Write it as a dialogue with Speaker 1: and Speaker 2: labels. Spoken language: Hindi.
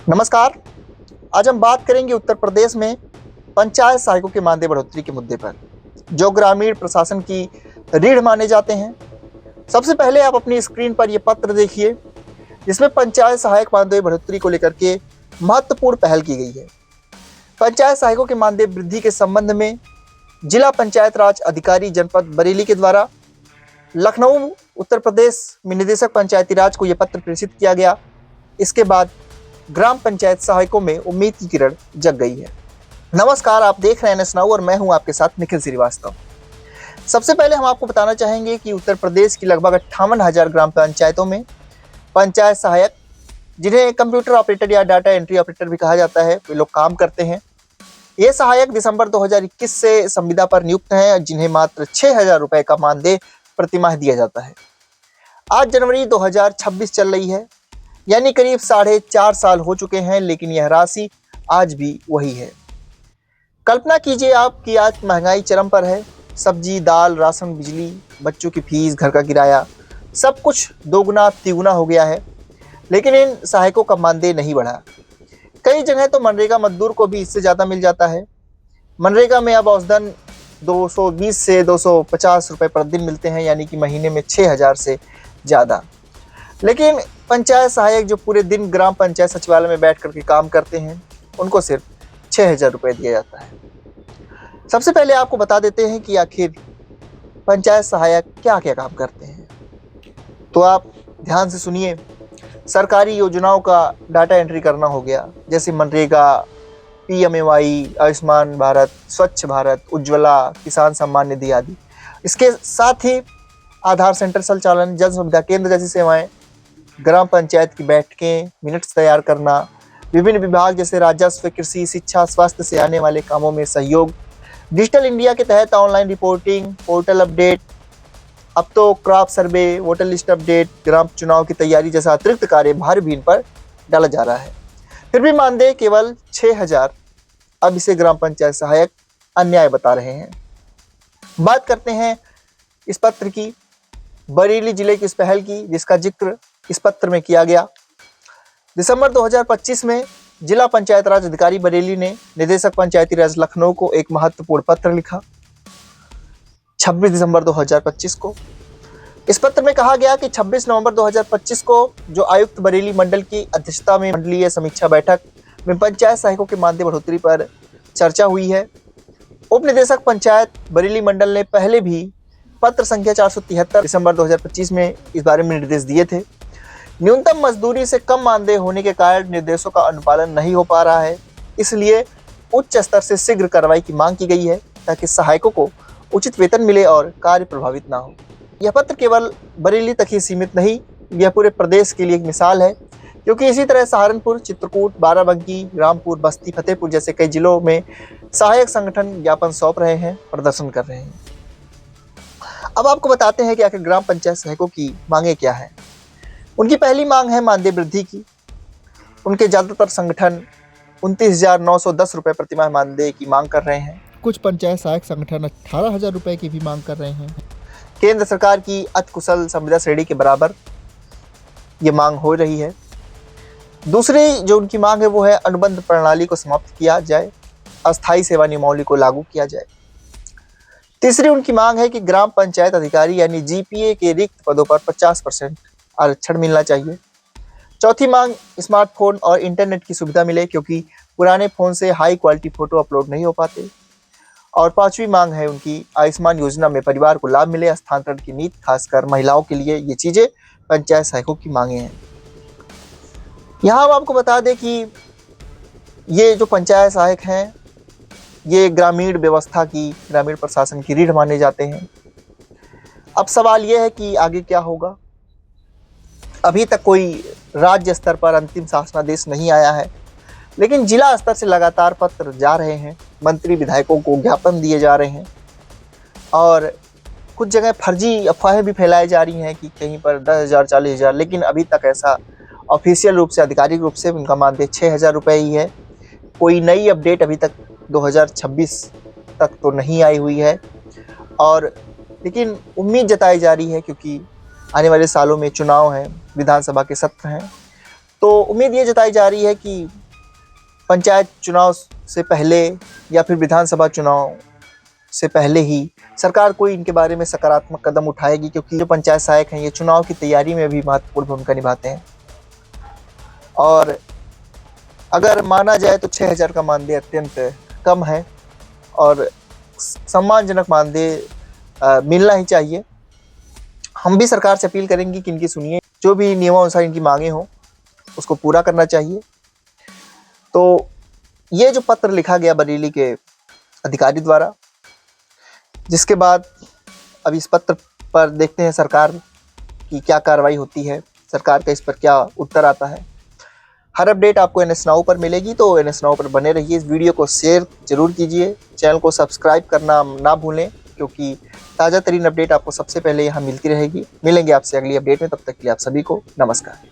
Speaker 1: नमस्कार। आज हम बात करेंगे उत्तर प्रदेश में पंचायत सहायकों के मानदेय बढ़ोतरी के मुद्दे पर, जो ग्रामीण प्रशासन की रीढ़ माने जाते हैं। सबसे पहले आप अपनी स्क्रीन पर यह पत्र देखिए, जिसमें पंचायत सहायक मानदेय बढ़ोतरी को लेकर के महत्वपूर्ण पहल की गई है। पंचायत सहायकों के मानदेय वृद्धि के संबंध में जिला पंचायत राज अधिकारी जनपद बरेली के द्वारा लखनऊ उत्तर प्रदेश में निदेशक पंचायती राज को यह पत्र प्रेषित किया गया। इसके बाद ग्राम पंचायत सहायकों में उम्मीद की किरण जग गई है। नमस्कार, आप देख रहे हैं NS Now और मैं हूं आपके साथ निखिल श्रीवास्तव। सबसे पहले हम आपको बताना चाहेंगे कि उत्तर प्रदेश की लगभग 58,000 ग्राम पंचायतों में पंचायत सहायक, जिन्हें कंप्यूटर ऑपरेटर या डाटा एंट्री ऑपरेटर भी कहा जाता है, वे लोग काम करते हैं। ये सहायक दिसंबर 2021 से संविदा पर नियुक्त हैं, जिन्हें मात्र 6,000 रुपये का मानदेय प्रतिमाह दिया जाता है। आज जनवरी 2026 चल रही है, यानी करीब 4.5 साल हो चुके हैं, लेकिन यह राशि आज भी वही है। कल्पना कीजिए आप कि आज महंगाई चरम पर है। सब्जी, दाल, राशन, बिजली, बच्चों की फीस, घर का किराया, सब कुछ दोगुना तिगुना हो गया है, लेकिन इन सहायकों का मानदेय नहीं बढ़ा। कई जगह तो मनरेगा मजदूर को भी इससे ज़्यादा मिल जाता है। मनरेगा में अब औसतन 220 से 250 रुपये प्रतिदिन मिलते हैं, यानी कि महीने में 6,000 से ज़्यादा। लेकिन पंचायत सहायक जो पूरे दिन ग्राम पंचायत सचिवालय में बैठ करके काम करते हैं, उनको सिर्फ 6,000 रुपये दिया जाता है। सबसे पहले आपको बता देते हैं कि आखिर पंचायत सहायक क्या क्या काम करते हैं। तो आप ध्यान से सुनिए। सरकारी योजनाओं का डाटा एंट्री करना हो गया, जैसे मनरेगा, PMAY, आयुष्मान भारत, स्वच्छ भारत, उज्ज्वला, किसान सम्मान निधि आदि। इसके साथ ही आधार सेंटर संचालन, जन सुविधा केंद्र जैसी सेवाएं, ग्राम पंचायत की बैठकें, मिनट्स तैयार करना, विभिन्न विभाग जैसे राजस्व, कृषि, शिक्षा, स्वास्थ्य से आने वाले कामों में सहयोग, डिजिटल इंडिया के तहत ऑनलाइन रिपोर्टिंग, पोर्टल अपडेट, अब तो crop survey, voter list update, ग्राम चुनाव की तैयारी जैसा अतिरिक्त कार्य भारी भी इन पर डाला जा रहा है। फिर भी मानदेय केवल 6,000। अब इसे ग्राम पंचायत सहायक अन्याय बता रहे हैं। बात करते हैं इस पत्र की, बरेली जिले की इस पहल की, जिसका जिक्र इस पत्र में किया गया। दिसंबर 2025 में जिला पंचायत राज अधिकारी बरेली ने निदेशक पंचायती राज लखनऊ को एक महत्वपूर्ण पत्र लिखा 26 दिसंबर 2025 को। इस पत्र में कहा गया कि 26 नवंबर 2025 को जो आयुक्त बरेली मंडल की अध्यक्षता में मंडलीय समीक्षा बैठक में पंचायत सहायकों के मानदेय बढ़ोतरी पर चर्चा हुई है। उप निदेशक पंचायत बरेली मंडल ने पहले भी पत्र संख्या 473 दिसंबर 2025 में इस बारे में निर्देश दिए थे। न्यूनतम मजदूरी से कम मानदेय होने के कारण निर्देशों का अनुपालन नहीं हो पा रहा है, इसलिए उच्च स्तर से शीघ्र कार्रवाई की मांग की गई है, ताकि सहायकों को उचित वेतन मिले और कार्य प्रभावित ना हो। यह पत्र केवल बरेली तक ही सीमित नहीं, यह पूरे प्रदेश के लिए एक मिसाल है, क्योंकि इसी तरह सहारनपुर, चित्रकूट, बाराबंकी, रामपुर, बस्ती, फतेहपुर जैसे कई जिलों में सहायक संगठन ज्ञापन सौंप रहे हैं, प्रदर्शन कर रहे हैं। अब आपको बताते हैं कि आखिर ग्राम पंचायत सहायकों की मांगे क्या है। उनकी पहली मांग है मानदेय वृद्धि की। उनके ज़्यादातर संगठन 29,910 रुपये प्रतिमाह मानदेय की मांग कर रहे हैं। कुछ पंचायत सहायक संगठन 18,000 रुपये की भी मांग कर रहे हैं। केंद्र सरकार की अति कुशल संविदा श्रेणी के बराबर ये मांग हो रही है। दूसरी जो उनकी मांग है वो है अनुबंध प्रणाली को समाप्त किया जाए, अस्थायी सेवा नियमावली को लागू किया जाए। तीसरी उनकी मांग है कि ग्राम पंचायत अधिकारी यानी GPA के रिक्त पदों पर 50% आरक्षण मिलना चाहिए। चौथी मांग स्मार्टफोन और इंटरनेट की सुविधा मिले, क्योंकि पुराने फ़ोन से हाई क्वालिटी फ़ोटो अपलोड नहीं हो पाते। और पांचवी मांग है उनकी आयुष्मान योजना में परिवार को लाभ मिले, हस्तांतरण की नीति खासकर महिलाओं के लिए। ये चीज़ें पंचायत सहायकों की मांगे हैं। यहाँ हम आपको बता दें कि ये जो पंचायत सहायक हैं, ये ग्रामीण व्यवस्था की, ग्रामीण प्रशासन की रीढ़ माने जाते हैं। अब सवाल ये है कि आगे क्या होगा। अभी तक कोई राज्य स्तर पर अंतिम शासनादेश नहीं आया है, लेकिन जिला स्तर से लगातार पत्र जा रहे हैं, मंत्री विधायकों को ज्ञापन दिए जा रहे हैं, और कुछ जगह फर्जी अफवाहें भी फैलाई जा रही हैं कि कहीं पर 10,000, 40,000, लेकिन अभी तक ऐसा ऑफिशियल रूप से, आधिकारिक रूप से उनका मानदेय 6,000 रुपये ही है। कोई नई अपडेट अभी तक 2026 तक तो नहीं आई हुई है, और लेकिन उम्मीद जताई जा रही है, क्योंकि आने वाले सालों में चुनाव हैं, विधानसभा के सत्र हैं, तो उम्मीद ये जताई जा रही है कि पंचायत चुनाव से पहले या फिर विधानसभा चुनाव से पहले ही सरकार कोई इनके बारे में सकारात्मक कदम उठाएगी, क्योंकि जो पंचायत सहायक हैं ये चुनाव की तैयारी में भी महत्वपूर्ण भूमिका निभाते हैं। और अगर माना जाए तो 6,000 का मानदेय अत्यंत कम है और सम्मानजनक मानदेय मिलना ही चाहिए। हम भी सरकार से अपील करेंगे कि इनकी सुनिए, जो भी नियमानुसार इनकी मांगे हों उसको पूरा करना चाहिए। तो ये जो पत्र लिखा गया बरेली के अधिकारी द्वारा, जिसके बाद अब इस पत्र पर देखते हैं सरकार की क्या कार्रवाई होती है, सरकार का इस पर क्या उत्तर आता है। हर अपडेट आपको NS Now पर मिलेगी, तो NS Now पर बने रहिए। इस वीडियो को शेयर जरूर कीजिए, चैनल को सब्सक्राइब करना ना भूलें, क्योंकि ताज़ा तरीन अपडेट आपको सबसे पहले यहाँ मिलती रहेगी। मिलेंगे आपसे अगली अपडेट में, तब तक के लिए आप सभी को नमस्कार।